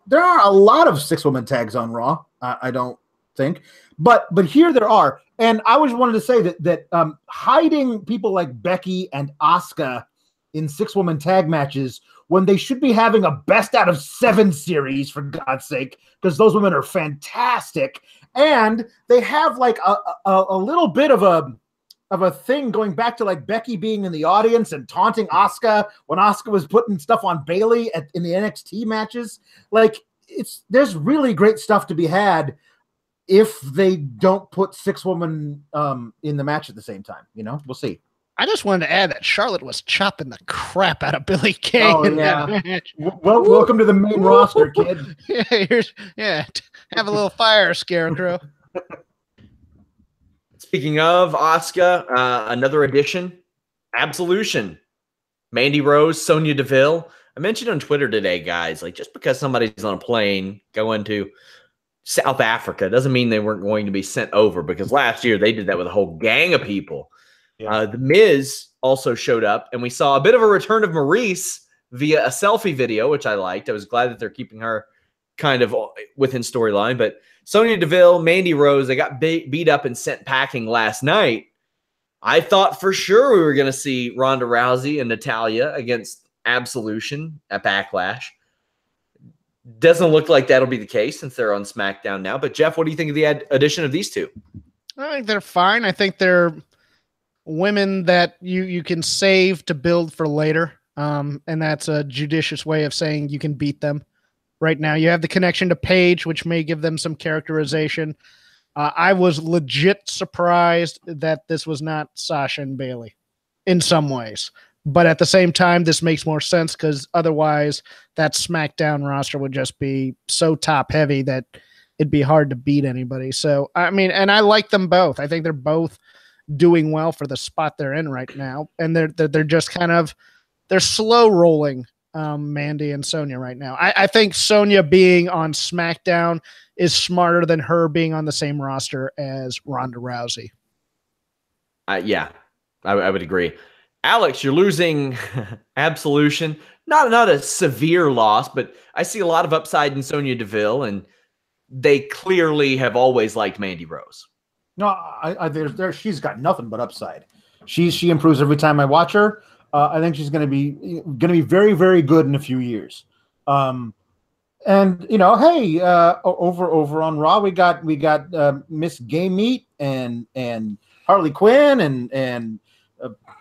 there are a lot of 6-woman tags on Raw. I don't think, but here there are, and I always wanted to say that hiding people like Becky and Asuka in 6-woman tag matches when they should be having a best out of 7 series, for God's sake, because those women are fantastic. And they have like a little bit of a thing going back to like Becky being in the audience and taunting Asuka when Asuka was putting stuff on Bayley in the NXT matches. Like there's really great stuff to be had if they don't put 6-woman in the match at the same time. You know, we'll see. I just wanted to add that Charlotte was chopping the crap out of Billy Kay in that match. Well, welcome to the main roster, kid. Have a little fire, Scarecrow. speaking of Asuka, another addition, Absolution. Mandy Rose, Sonya Deville. I mentioned on Twitter today, guys, like just because somebody's on a plane going to South Africa doesn't mean they weren't going to be sent over, because last year they did that with a whole gang of people. Yeah. The Miz also showed up, and we saw a bit of a return of Maurice via a selfie video, which I liked. I was glad that they're keeping her kind of within storyline. But Sonya Deville, Mandy Rose, they got beat up and sent packing last night. I thought for sure we were going to see Ronda Rousey and Natalya against Absolution at Backlash. Doesn't look like that'll be the case since they're on SmackDown now. But Jeff, what do you think of the addition of these two? I think they're fine. I think they're women that you can save to build for later. And that's a judicious way of saying you can beat them. Right now, you have the connection to Paige, which may give them some characterization. I was legit surprised that this was not Sasha and Bayley in some ways. But at the same time, this makes more sense because otherwise that SmackDown roster would just be so top heavy that it'd be hard to beat anybody. So, I mean, and I like them both. I think they're both doing well for the spot they're in right now. And they're just kind of, they're slow rolling Mandy and Sonya right now. I think Sonya being on SmackDown is smarter than her being on the same roster as Ronda Rousey. Yeah, I would agree. Alex, you're losing Absolution. Not a severe loss, but I see a lot of upside in Sonya Deville, and they clearly have always liked Mandy Rose. No, she's got nothing but upside. She improves every time I watch her. I think she's going to be very, very good in a few years. And hey, over on Raw we got Miss Gay Meat and Harley Quinn and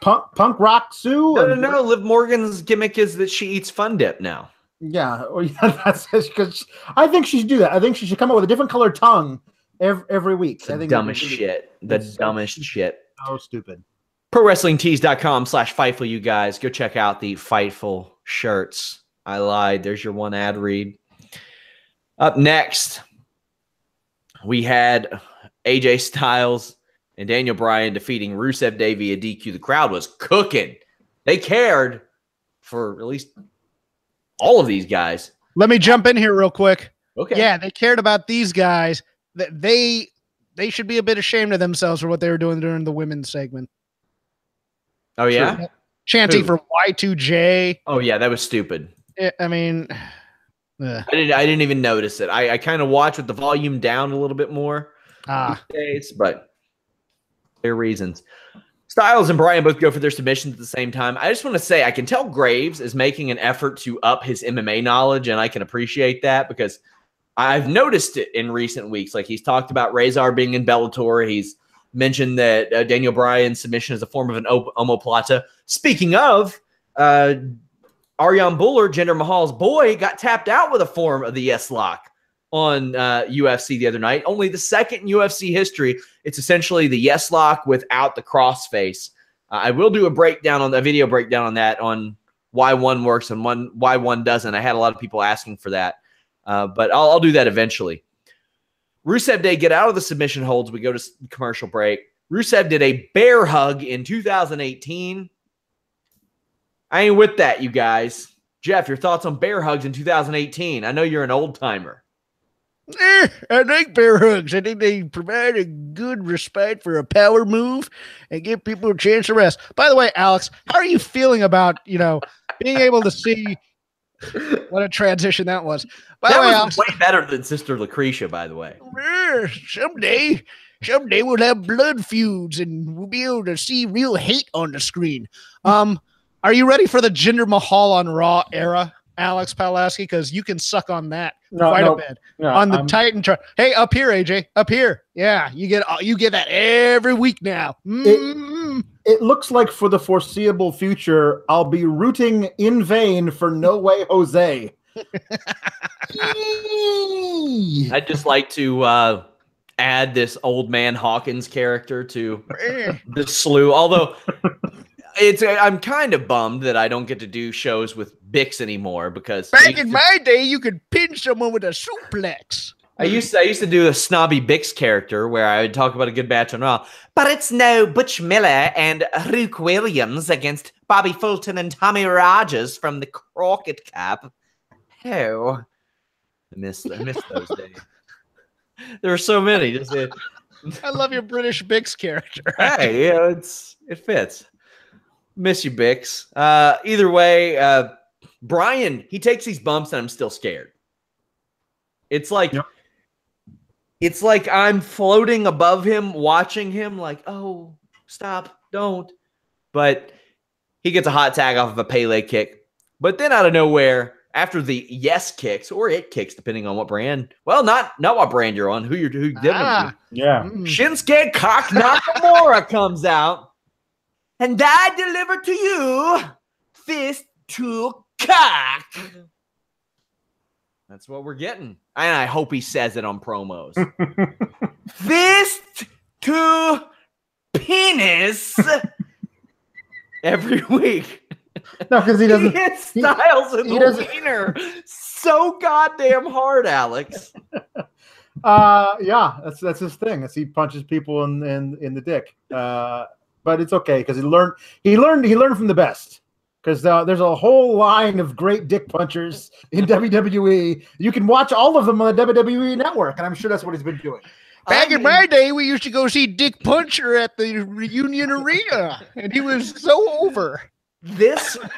Punk Rock Sue. No. Liv Morgan's gimmick is that she eats Fun Dip now. Yeah, that's because I think she should do that. I think she should come up with a different colored tongue every week. The dumbest shit. The dumbest shit. So stupid. ProWrestlingTees.com/Fightful, you guys. Go check out the Fightful shirts. I lied. There's your one ad read. Up next, we had AJ Styles and Daniel Bryan defeating Rusev Day via DQ. The crowd was cooking. They cared for at least all of these guys. Let me jump in here real quick. Okay. Yeah, they cared about these guys. They should be a bit ashamed of themselves for what they were doing during the women's segment. Oh, yeah? Chanting for Y2J. Oh, yeah, that was stupid. I mean, I didn't even notice it. I kind of watch with the volume down a little bit more these days, but there are reasons. Styles and Bryan both go for their submissions at the same time. I just want to say I can tell Graves is making an effort to up his MMA knowledge, and I can appreciate that because I've noticed it in recent weeks. Like he's talked about Razor being in Bellator. He's mentioned that Daniel Bryan's submission is a form of an omoplata. Speaking of, Aryan Buller, Jinder Mahal's boy, got tapped out with a form of the yes lock on UFC the other night. Only the second in UFC history. It's essentially the yes lock without the crossface. I will do a video breakdown on that, on why one works and why one doesn't. I had a lot of people asking for that, but I'll do that eventually. Rusev Day get out of the submission holds. We go to commercial break. Rusev did a bear hug in 2018. I ain't with that, you guys. Jeff, your thoughts on bear hugs in 2018? I know you're an old timer. I like bear hugs. I think they provide a good respite for a power move and give people a chance to rest. By the way, Alex, how are you feeling about, being able to see what a transition that was? By the way, Alex, way better than Sister Lucretia, by the way. Someday we'll have blood feuds and we'll be able to see real hate on the screen. Are you ready for the Jinder Mahal on Raw era, Alex Pawlowski? Because you can suck on that quite a bit. Yeah, on the Titan truck. Hey, up here, AJ. Up here. Yeah, you get that every week now. It looks like for the foreseeable future, I'll be rooting in vain for No Way Jose. I'd just like to add this old man Hawkins character to the slew. Although I'm kind of bummed that I don't get to do shows with Bix anymore because back in my day, you could pin someone with a suplex. I used to do a snobby Bix character where I would talk about a good match on Raw, but it's no Butch Miller and Rook Williams against Bobby Fulton and Tommy Rogers from the Crockett Cup. Oh, I miss those days. There are so many. I love your British Bix character. Hey, it fits. Miss you, Bix. Either way, Bryan, he takes these bumps and I'm still scared. It's like It's like I'm floating above him, watching him like, oh, stop, don't. But he gets a hot tag off of a Pele kick. But then out of nowhere, after the yes kicks or it kicks, depending on what brand. Well, not what brand you're on, who giving them to. Yeah. Shinsuke Cock Nakamura comes out, and I deliver to you fist to cock. That's what we're getting. And I hope he says it on promos. Fist to penis every week. No, because he doesn't. He hits Styles in the wiener so goddamn hard, Alex. Yeah, that's his thing. He punches people in the dick. But it's okay because he learned from the best. Because there's a whole line of great dick punchers in WWE. You can watch all of them on the WWE network, and I'm sure that's what he's been doing. Back in my day, we used to go see Dick Puncher at the Union Arena, and he was so over.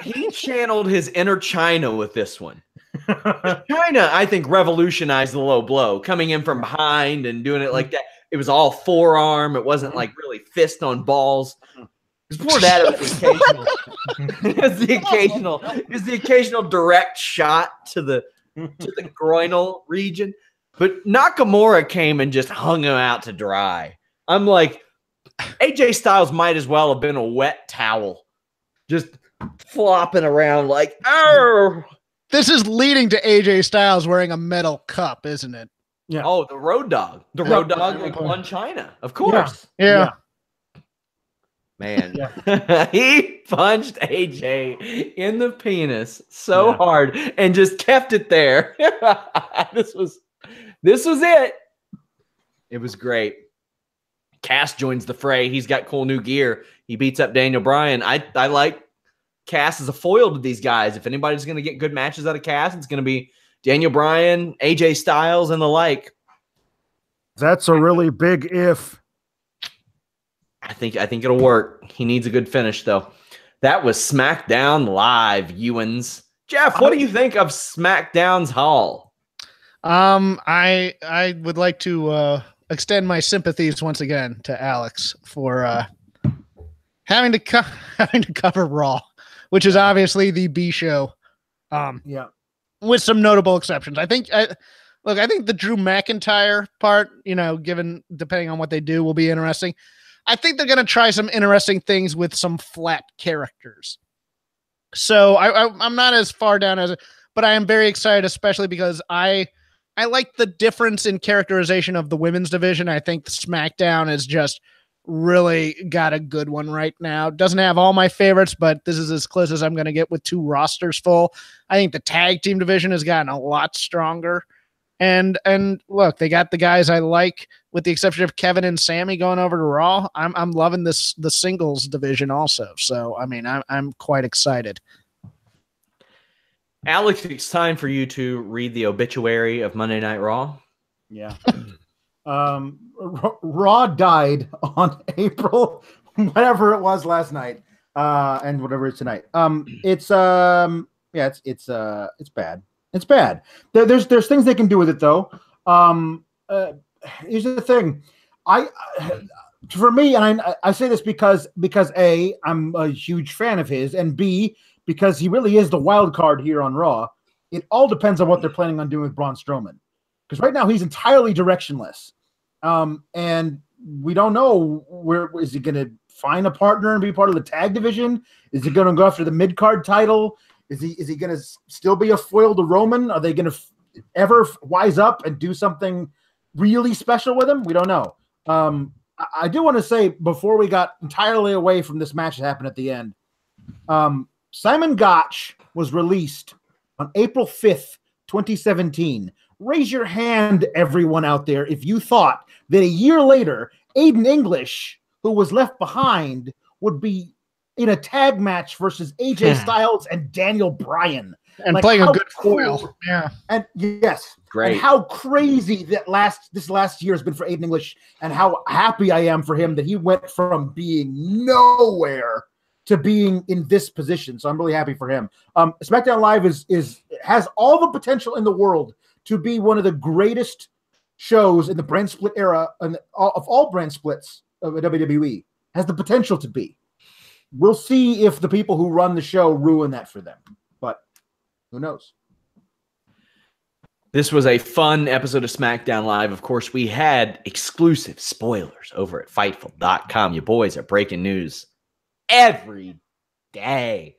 He channeled his inner China with this one. China, I think, revolutionized the low blow, coming in from behind and doing it like that. It was all forearm. It wasn't like really fist on balls. Before that, it was the occasional direct shot to the groinal region. But Nakamura came and just hung him out to dry. I'm like, AJ Styles might as well have been a wet towel. Just flopping around like, oh. This is leading to AJ Styles wearing a metal cup, isn't it? Yeah. Oh, the Road Dogg. The Road Dogg won China. Of course. Yeah. Man. Yeah. He punched AJ in the penis so hard and just kept it there. This was it. It was great. Cass joins the fray. He's got cool new gear. He beats up Daniel Bryan. I like Cass as a foil to these guys. If anybody's going to get good matches out of Cass, it's going to be Daniel Bryan, AJ Styles, and the like. That's a really big if. I think it'll work. He needs a good finish, though. That was SmackDown Live, Ewans. Jeff, what do you think of SmackDown's haul? I would like to extend my sympathies once again to Alex for having to cover Raw, which is obviously the B show. With some notable exceptions. I think the Drew McIntyre part, depending on what they do, will be interesting. I think they're going to try some interesting things with some flat characters. So I'm not as far down as, but I am very excited, especially because I like the difference in characterization of the women's division. I think SmackDown has just really got a good one right now. Doesn't have all my favorites, but this is as close as I'm going to get with two rosters full. I think the tag team division has gotten a lot stronger. And look, they got the guys I like, with the exception of Kevin and Sammy going over to Raw. I'm loving the singles division also. So, I mean, I'm quite excited. Alex, it's time for you to read the obituary of Monday Night Raw. Yeah. Raw died on April, whatever it was last night, and whatever it's tonight. It's bad. It's bad. There's things they can do with it though. Here's the thing. For me, and I say this because A, I'm a huge fan of his, and B, because he really is the wild card here on Raw. It all depends on what they're planning on doing with Braun Strowman. Because right now he's entirely directionless. And we don't know where is he going to find a partner and be part of the tag division? Is he going to go after the mid-card title? Is he going to still be a foil to Roman? Are they going to ever wise up and do something really special with him? We don't know. I do want to say, before we got entirely away from this match that happened at the end, Simon Gotch was released on April 5th, 2017. Raise your hand, everyone out there, if you thought that a year later, Aiden English, who was left behind, would be in a tag match versus AJ Styles and Daniel Bryan. And playing a good foil. Yeah. And yes. Great. And how crazy that this last year has been for Aiden English, and how happy I am for him that he went from being nowhere to being in this position. So I'm really happy for him. SmackDown Live has all the potential in the world to be one of the greatest shows in the brand split era of all brand splits of WWE. has the potential to be. We'll see if the people who run the show ruin that for them, but who knows? This was a fun episode of SmackDown Live. Of course, we had exclusive spoilers over at Fightful.com. You boys are breaking news every day.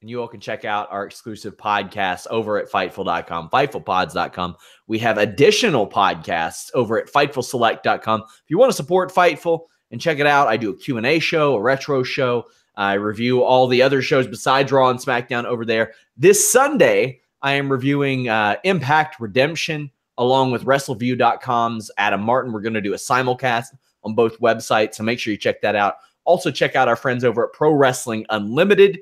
And you all can check out our exclusive podcasts over at Fightful.com, FightfulPods.com. We have additional podcasts over at FightfulSelect.com. If you want to support Fightful and check it out, I do a Q&A show, a retro show. I review all the other shows besides Raw and SmackDown over there. This Sunday, I am reviewing Impact Redemption along with WrestleView.com's Adam Martin. We're going to do a simulcast on both websites, so make sure you check that out. Also, check out our friends over at Pro Wrestling Unlimited.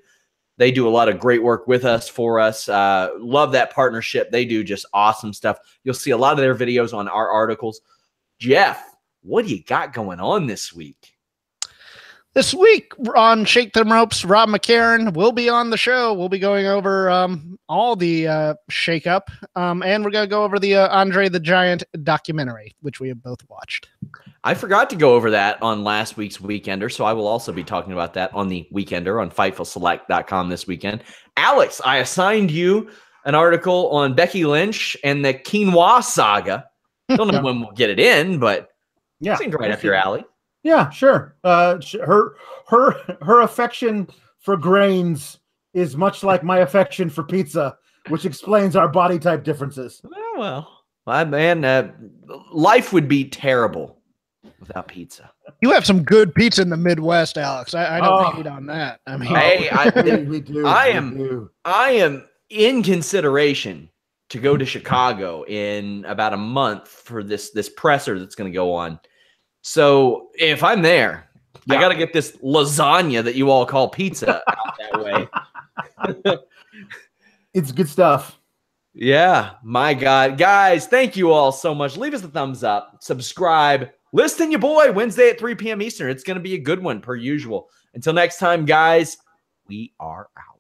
They do a lot of great work with us, for us. Love that partnership. They do just awesome stuff. You'll see a lot of their videos on our articles. Jeff, what do you got going on this week? This week on Shake Them Ropes, Rob McCarron will be on the show. We'll be going over all the shake-up, and we're going to go over the Andre the Giant documentary, which we have both watched. I forgot to go over that on last week's Weekender, so I will also be talking about that on the Weekender on FightfulSelect.com this weekend. Alex, I assigned you an article on Becky Lynch and the Quinoa saga. Don't know when we'll get it in, but yeah, seemed right up your alley. Yeah, sure. Her affection for grains is much like my affection for pizza, which explains our body type differences. Well, man, life would be terrible without pizza. You have some good pizza in the Midwest, Alex. I don't hate on that. I mean, hey, we do. I am in consideration to go to Chicago in about a month for this presser that's going to go on. So if I'm there, I got to get this lasagna that you all call pizza out that way. It's good stuff. Yeah, my God. Guys, thank you all so much. Leave us a thumbs up, subscribe, listen your boy Wednesday at 3 p.m. Eastern. It's going to be a good one per usual. Until next time, guys, we are out.